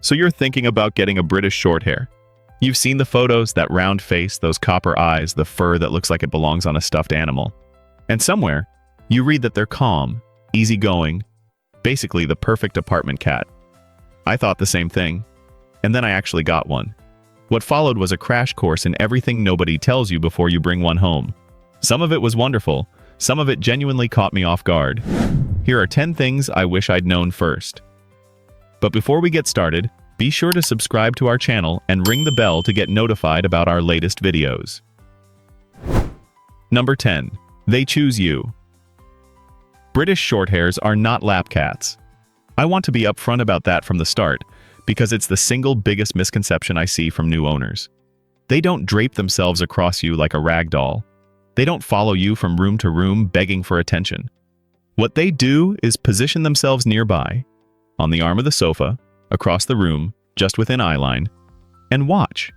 So you're thinking about getting a British Shorthair. You've seen the photos, that round face, those copper eyes, the fur that looks like it belongs on a stuffed animal. And somewhere, you read that they're calm, easygoing, basically the perfect apartment cat. I thought the same thing, and then I actually got one. What followed was a crash course in everything nobody tells you before you bring one home. Some of it was wonderful, some of it genuinely caught me off guard. Here are 10 things I wish I'd known first. But before we get started, be sure to subscribe to our channel and ring the bell to get notified about our latest videos. Number 10. They choose you. British Shorthairs are not lap cats. I want to be upfront about that from the start, because it's the single biggest misconception I see from new owners. They don't drape themselves across you like a rag doll. They don't follow you from room to room begging for attention. What they do is position themselves nearby, on the arm of the sofa, across the room, just within eyeline, and watch.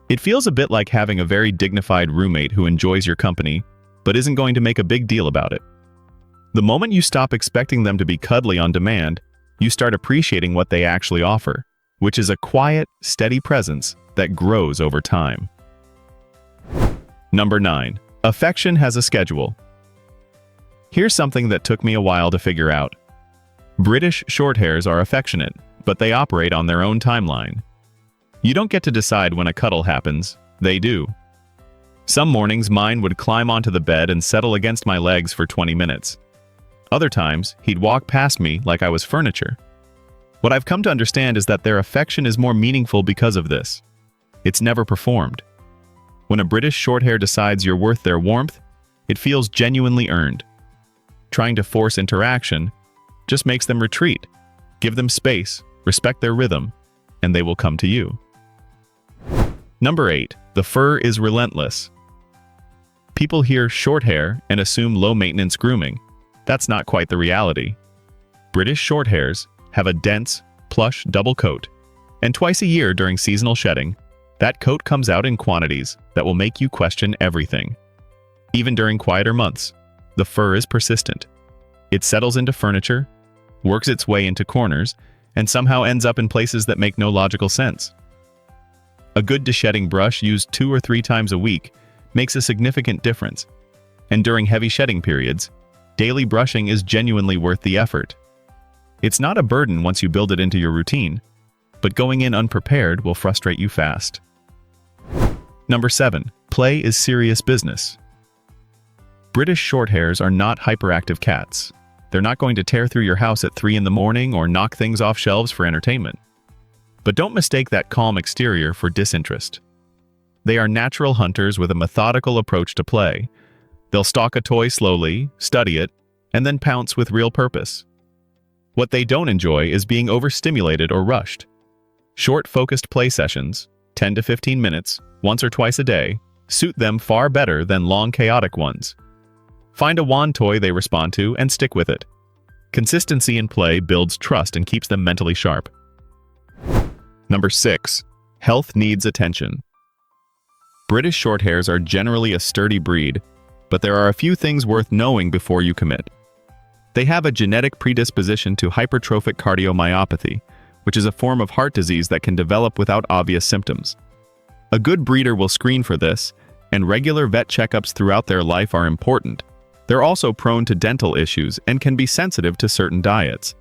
It feels a bit like having a very dignified roommate who enjoys your company, but isn't going to make a big deal about it. The moment you stop expecting them to be cuddly on demand, you start appreciating what they actually offer, which is a quiet, steady presence that grows over time. Number 9. Affection has a schedule. Here's something that took me a while to figure out. British Shorthairs are affectionate, but they operate on their own timeline. You don't get to decide when a cuddle happens, they do. Some mornings mine would climb onto the bed and settle against my legs for 20 minutes. Other times, he'd walk past me like I was furniture. What I've come to understand is that their affection is more meaningful because of this. It's never performed. When a British Shorthair decides you're worth their warmth, it feels genuinely earned. Trying to force interaction just makes them retreat. Give them space, respect their rhythm, and they will come to you. Number 8. The fur is relentless. People hear Shorthair and assume low-maintenance grooming. That's not quite the reality. British Shorthairs have a dense, plush double coat, and twice a year during seasonal shedding, that coat comes out in quantities that will make you question everything. Even during quieter months, the fur is persistent. It settles into furniture, works its way into corners, and somehow ends up in places that make no logical sense. A good deshedding brush used 2 or 3 times a week makes a significant difference, and during heavy shedding periods, daily brushing is genuinely worth the effort. It's not a burden once you build it into your routine, but going in unprepared will frustrate you fast. Number 7. Play is serious business. British Shorthairs are not hyperactive cats. They're not going to tear through your house at 3 in the morning or knock things off shelves for entertainment. But don't mistake that calm exterior for disinterest. They are natural hunters with a methodical approach to play. They'll stalk a toy slowly, study it, and then pounce with real purpose. What they don't enjoy is being overstimulated or rushed. Short, focused play sessions, 10 to 15 minutes, once or twice a day, suit them far better than long, chaotic ones. Find a wand toy they respond to and stick with it. Consistency in play builds trust and keeps them mentally sharp. Number 6. Health needs attention. British Shorthairs are generally a sturdy breed, but there are a few things worth knowing before you commit. They have a genetic predisposition to hypertrophic cardiomyopathy, which is a form of heart disease that can develop without obvious symptoms. A good breeder will screen for this, and regular vet checkups throughout their life are important. They're also prone to dental issues and can be sensitive to certain diets.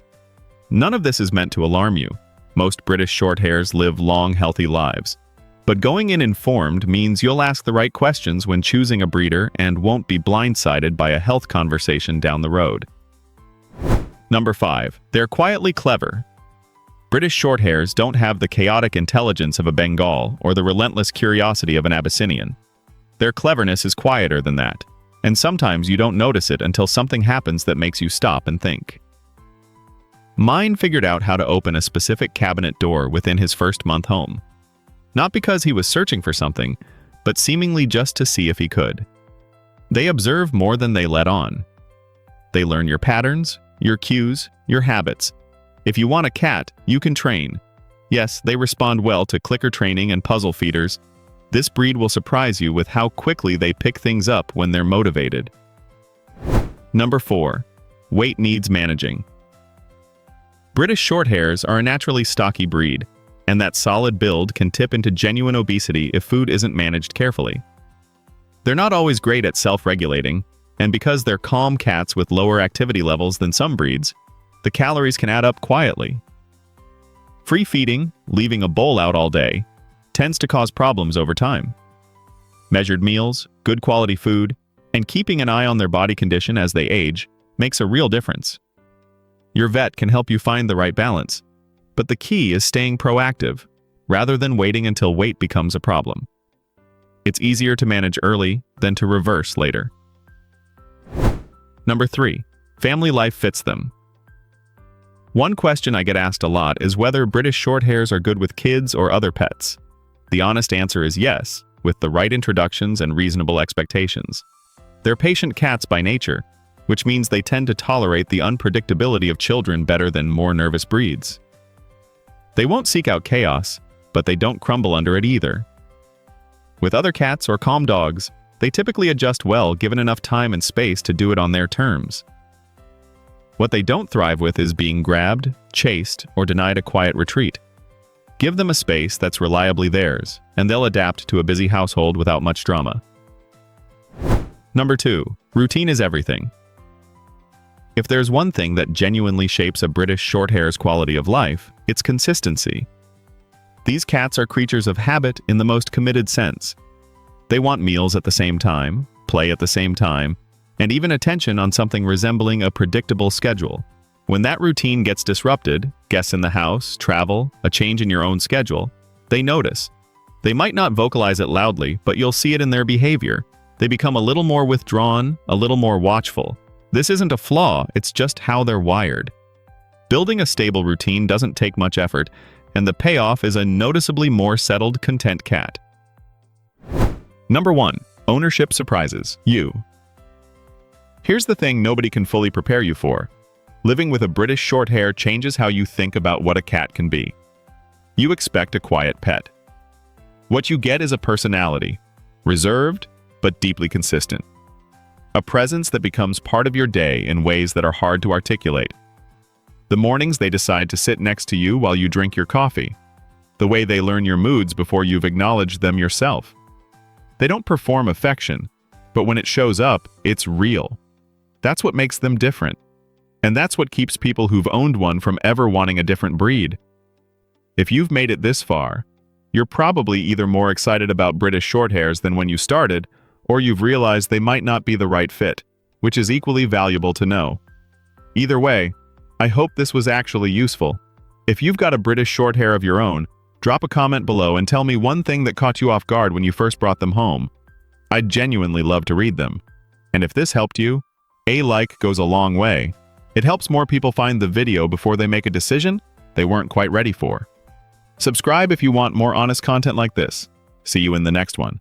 None of this is meant to alarm you. Most British Shorthairs live long, healthy lives. But going in informed means you'll ask the right questions when choosing a breeder and won't be blindsided by a health conversation down the road. Number 5. They're quietly clever. British Shorthairs don't have the chaotic intelligence of a Bengal or the relentless curiosity of an Abyssinian. Their cleverness is quieter than that, and sometimes you don't notice it until something happens that makes you stop and think. Mine figured out how to open a specific cabinet door within his first month home. Not because he was searching for something, but seemingly just to see if he could. They observe more than they let on. They learn your patterns, your cues, your habits. If you want a cat, you can train. Yes, they respond well to clicker training and puzzle feeders. This breed will surprise you with how quickly they pick things up when they're motivated. Number 4. Weight needs managing. British Shorthairs are a naturally stocky breed, and that solid build can tip into genuine obesity if food isn't managed carefully. They're not always great at self-regulating, and because they're calm cats with lower activity levels than some breeds, the calories can add up quietly. Free feeding, leaving a bowl out all day, tends to cause problems over time. Measured meals, good quality food, and keeping an eye on their body condition as they age makes a real difference. Your vet can help you find the right balance, but the key is staying proactive rather than waiting until weight becomes a problem. It's easier to manage early than to reverse later. Number 3. Family life fits them. One question I get asked a lot is whether British Shorthairs are good with kids or other pets. The honest answer is yes, with the right introductions and reasonable expectations. They're patient cats by nature, which means they tend to tolerate the unpredictability of children better than more nervous breeds. They won't seek out chaos, but they don't crumble under it either. With other cats or calm dogs, they typically adjust well given enough time and space to do it on their terms. What they don't thrive with is being grabbed, chased, or denied a quiet retreat. Give them a space that's reliably theirs, and they'll adapt to a busy household without much drama. Number 2. Routine is everything. If there's one thing that genuinely shapes a British Shorthair's quality of life, it's consistency. These cats are creatures of habit in the most committed sense. They want meals at the same time, play at the same time, and even attention on something resembling a predictable schedule. When that routine gets disrupted, guests in the house, travel, a change in your own schedule, they notice. They might not vocalize it loudly, but you'll see it in their behavior. They become a little more withdrawn, a little more watchful. This isn't a flaw, it's just how they're wired. Building a stable routine doesn't take much effort, and the payoff is a noticeably more settled, content cat. Number 1. Ownership surprises you. Here's the thing nobody can fully prepare you for. Living with a British Shorthair changes how you think about what a cat can be. You expect a quiet pet. What you get is a personality, reserved but deeply consistent. A presence that becomes part of your day in ways that are hard to articulate. The mornings they decide to sit next to you while you drink your coffee. The way they learn your moods before you've acknowledged them yourself. They don't perform affection, but when it shows up, it's real. That's what makes them different. And that's what keeps people who've owned one from ever wanting a different breed. If you've made it this far, you're probably either more excited about British Shorthairs than when you started, or you've realized they might not be the right fit, which is equally valuable to know. Either way, I hope this was actually useful. If you've got a British Shorthair of your own, drop a comment below and tell me one thing that caught you off guard when you first brought them home. I'd genuinely love to read them. And if this helped you, a like goes a long way. It helps more people find the video before they make a decision they weren't quite ready for. Subscribe if you want more honest content like this. See you in the next one.